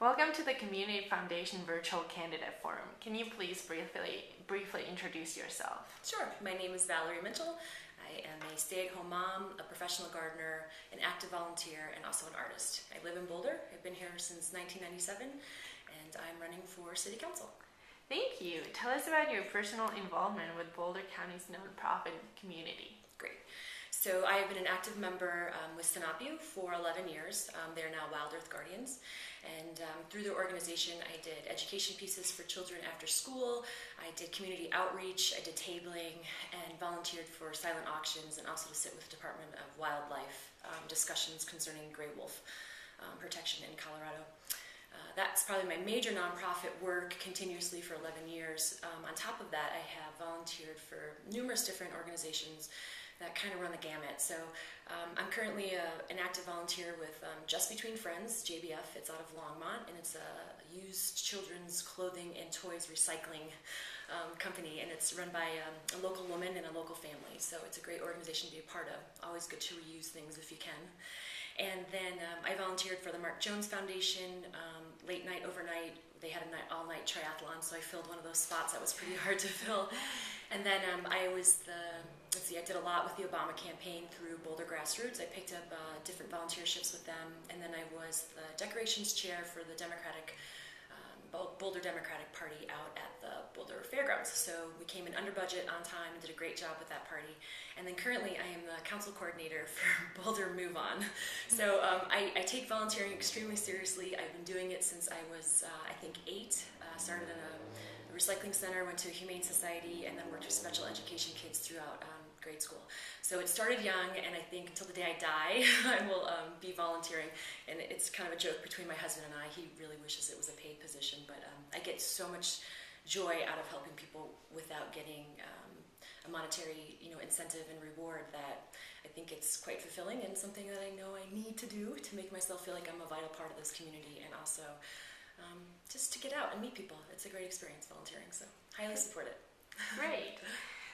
Welcome to the Community Foundation Virtual Candidate Forum. Can you please briefly introduce yourself? Sure. My name is Valerie Mitchell. I am a stay-at-home mom, a professional gardener, an active volunteer, and also an artist. I live in Boulder. I've been here since 1997, and I'm running for City Council. Thank you. Tell us about your personal involvement with Boulder County's nonprofit community. Great. So I have been an active member with Sinapu for 11 years. They're now Wild Earth Guardians. And through their organization, I did education pieces for children after school. I did community outreach. I did tabling and volunteered for silent auctions and also to sit with the Department of Wildlife discussions concerning gray wolf protection in Colorado. That's probably my major nonprofit work continuously for 11 years. On top of that, I have volunteered for numerous different organizations that kind of run the gamut. So I'm currently an active volunteer with Just Between Friends, JBF. It's out of Longmont, and it's a used children's clothing and toys recycling company, and it's run by a local woman and a local family. So it's a great organization to be a part of. Always good to reuse things if you can. And then I volunteered for the Mark Jones Foundation, late night, overnight. They had all-night triathlon, so I filled one of those spots that was pretty hard to fill. And then I was I did a lot with the Obama campaign through Boulder Grassroots. I picked up different volunteerships with them, and then I was the decorations chair for the Boulder Democratic Party out at the Boulder Fairgrounds. So we came in under budget, on time, and did a great job with that party. And then currently I am the council coordinator for Boulder Move On. So I take volunteering extremely seriously. I've been doing it since I was, I think, 8. Started in a recycling center, went to a humane society, and then worked with special education kids throughout grade school. So it started young, and I think until the day I die, I will be volunteering. And it's kind of a joke between my husband and I. He really wishes it was a paid position, but I get so much joy out of helping people without getting a monetary, incentive and reward that I think it's quite fulfilling and something that I know I need to do to make myself feel like I'm a vital part of this community, and also just to get out and meet people. It's a great experience volunteering, so highly support it. Great.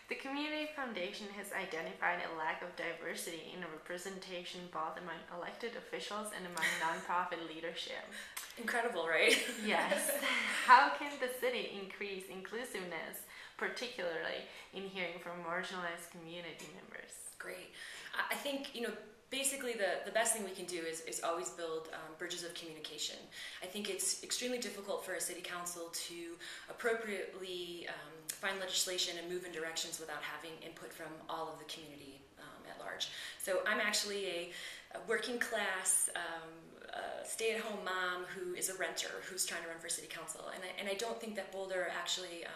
The Community Foundation has identified a lack of diversity in representation both among elected officials and among nonprofit leadership. Incredible, right? Yes. How can the city increase inclusiveness, particularly in hearing from marginalized community members? Great. I think, basically the best thing we can do is always build bridges of communication. I think it's extremely difficult for a city council to appropriately find legislation and move in directions without having input from all of the community at large. So I'm actually a working class stay-at-home mom who is a renter who's trying to run for city council, and I don't think that Boulder actually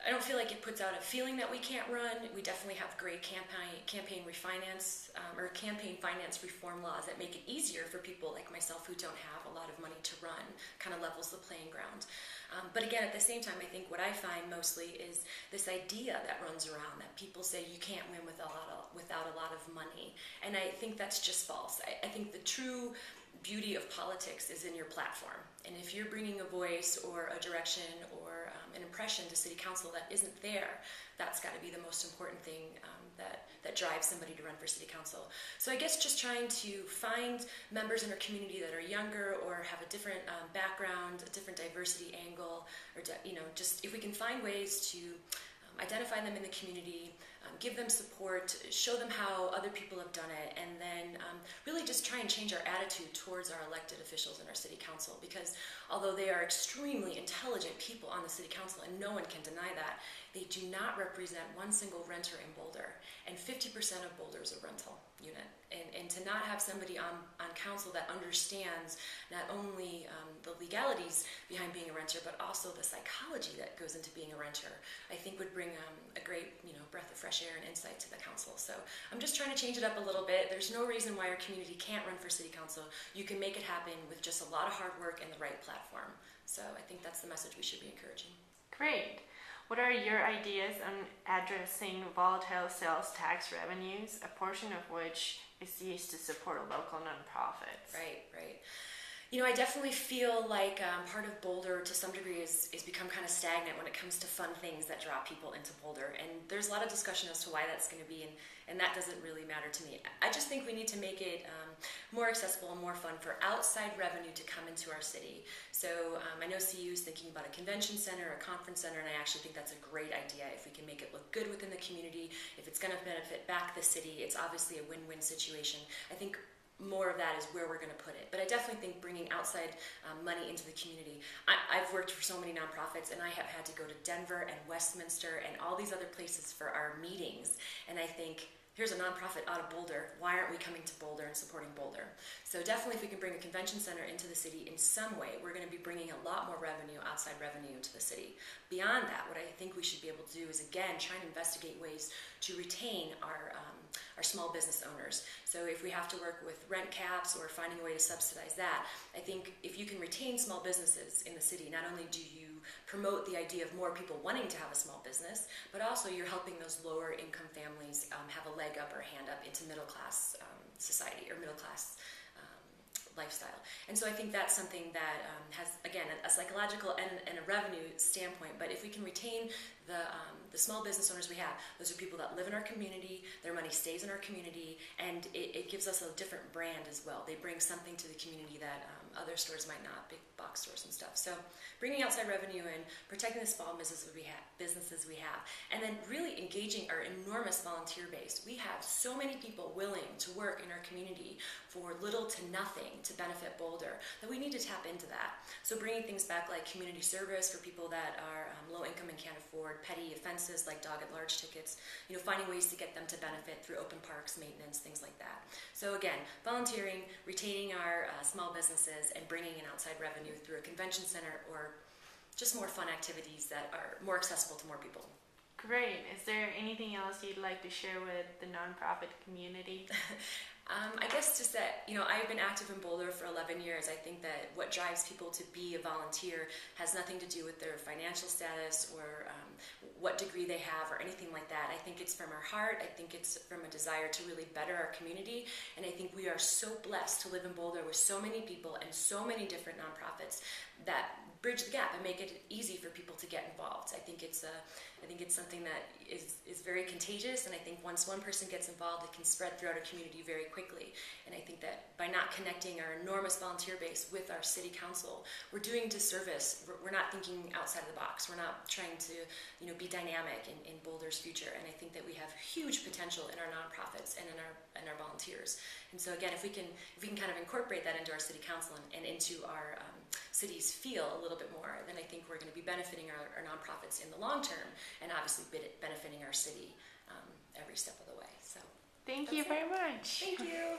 I don't feel like it puts out a feeling that we can't run. We definitely have great campaign refinance or campaign finance reform laws that make it easier for people like myself who don't have a lot of money to run, kind of levels the playing ground. But again, at the same time, I think what I find mostly is this idea that runs around that people say you can't win without a lot of money. And I think that's just false. I think the true beauty of politics is in your platform. And if you're bringing a voice or a direction or an impression to city council that isn't there, that's got to be the most important thing that drives somebody to run for city council. So I guess just trying to find members in our community that are younger or have a different background, a different diversity angle, or just if we can find ways to identify them in the community, give them support, show them how other people have done it, and then really just try and change our attitude towards our elected officials in our city council, because although they are extremely intelligent people on the city council, and no one can deny that, they do not represent one single renter in Boulder, and 50% of Boulder is a rental unit. And to not have somebody on council that understands not only the legalities behind being a renter, but also the psychology that goes into being a renter, I think would bring a great breath of fresh air and insight to the council. So I'm just trying to change it up a little bit. There's no reason why our community can't run for city council. You can make it happen with just a lot of hard work and the right platform. So I think that's the message we should be encouraging. Great. What are your ideas on addressing volatile sales tax revenues, a portion of which is used to support local nonprofits? Right. I definitely feel like part of Boulder to some degree is become kind of stagnant when it comes to fun things that draw people into Boulder. And there's a lot of discussion as to why that's going to be, and that doesn't really matter to me. I just think we need to make it more accessible and more fun for outside revenue to come into our city. So I know CU is thinking about a convention center, a conference center, and I actually think that's a great idea. If we can make it look good within the community, if it's going to benefit back the city, it's obviously a win-win situation. I think more of that is where we're going to put it. But I definitely think bringing outside money into the community. I've worked for so many nonprofits, and I have had to go to Denver and Westminster and all these other places for our meetings. And I think, here's a nonprofit out of Boulder. Why aren't we coming to Boulder and supporting Boulder? So definitely if we can bring a convention center into the city in some way, we're going to be bringing a lot more revenue, outside revenue, into the city. Beyond that, what I think we should be able to do is, again, try and investigate ways to retain our small business owners. So if we have to work with rent caps or finding a way to subsidize that, I think if you can retain small businesses in the city, not only do you promote the idea of more people wanting to have a small business, but also you're helping those lower income families have a leg up or a hand up into middle class society or middle class lifestyle. And so I think that's something that has, again, a psychological and a revenue standpoint. But if we can retain the small business owners we have, those are people that live in our community, their money stays in our community, and it gives us a different brand as well. They bring something to the community that other stores might not, big box stores and stuff. So bringing outside revenue and protecting the small businesses we have, and then really engaging our enormous volunteer base. We have so many people willing to work in our community for little to nothing to benefit Boulder that we need to tap into that. So bringing things back like community service for people that are low income and can't afford petty offenses like dog at large tickets, finding ways to get them to benefit through open parks, maintenance, things like that. So again, volunteering, retaining our small businesses, and bringing in outside revenue through a convention center or just more fun activities that are more accessible to more people. Great. Is there anything else you'd like to share with the nonprofit community? I guess just that, I've been active in Boulder for 11 years. I think that what drives people to be a volunteer has nothing to do with their financial status or what degree they have or anything like that. I think it's from our heart. I think it's from a desire to really better our community. And I think we are so blessed to live in Boulder with so many people and so many different nonprofits that bridge the gap and make it easy for people to get involved. I think it's something that is very contagious, and I think once one person gets involved, it can spread throughout a community very quickly. And I think that by not connecting our enormous volunteer base with our city council, we're doing disservice. We're not thinking outside of the box. We're not trying to, be dynamic in Boulder's future. And I think that we have huge potential in our nonprofits and in our volunteers. And so again, if we can kind of incorporate that into our city council and into our city's feel a little bit more, then I think we're going to be benefiting our nonprofits in the long term, and obviously benefiting our city every step of the way. So Thank you very much. Thank you.